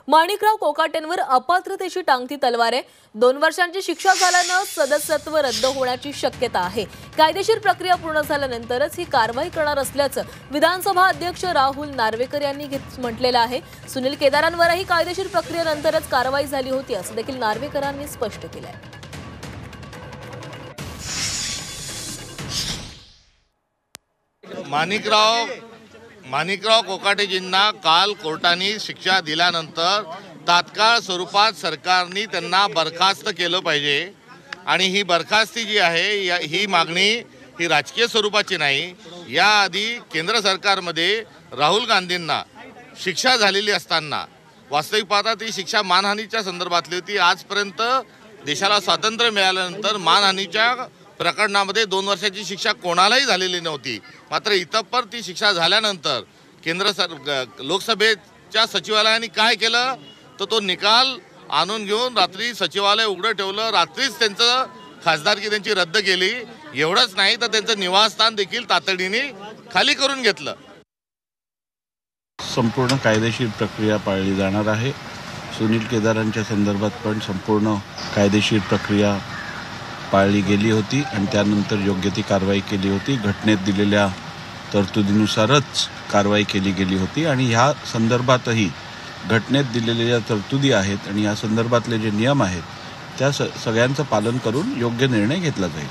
माणिकराव कोकाटेंवर अपात्रतेची टांगती तलवार आहे। 2 वर्षांची शिक्षा झाल्यानं सदस्यत्व रद्द होण्याची शक्यता आहे। कायदेशीर प्रक्रिया पूर्ण झाल्यानंतरच ही कारवाई करणार असल्याचं विधानसभा अध्यक्ष राहुल नार्वेकर यांनी म्हटलेलं आहे। सुनील केदारांवरही कायदेशीर प्रक्रियेनंतरच कारवाई झाली होती असं देखील नार्वेकरांनी स्पष्ट केलं आहे। माणिकराव कोकाटेजींना काल कोर्टाने शिक्षा दिल्यानंतर तात्काळ स्वरूपात सरकारने त्यांना बरखास्त केलं पाहिजे आणि ही बरखास्ती जी आहे ही मागणी ही राजकीय स्वरूपाची नाही। याआधी केंद्र सरकारमध्ये राहुल गांधींना शिक्षा झालेली असताना वास्तविक पाहता ती शिक्षा मानहानीच्या संदर्भातली होती। आजपर्यंत देशाला स्वातंत्र्य मिळाल्यानंतर मानहानीच्या प्रकरणामध्ये 2 वर्षाची शिक्षा कोणालाही झालेली नव्हती। मात्र इतपर ती शिक्षा झाल्यानंतर लोकसभेच्या सचिवालयाने काय केलं तर तो निकाल आणून घेऊन रात्री सचिवालय उघडं ठेवलं। रात्रीच त्यांचं खासदारकी त्यांची रद्द केली। एवढंच नाही तर त्यांचं निवासस्थान देखील तातडीने खाली करून घेतलं। संपूर्ण कायदेशीर प्रक्रिया पाळली जाणार आहे। सुनील केदारांच्या संदर्भात पण संपूर्ण कायदेशीर प्रक्रिया पाळली गेली होती आणि त्यानंतर योग्य ती कारवाई केली होती। घटनेत दिलेल्या तरतुदीनुसारच कारवाई केली गेली होती आणि ह्या संदर्भातही घटनेत दिलेल्या तरतुदी आहेत आणि या संदर्भातले जे नियम आहेत त्या सगळ्यांचं पालन करून योग्य निर्णय घेतला जाईल।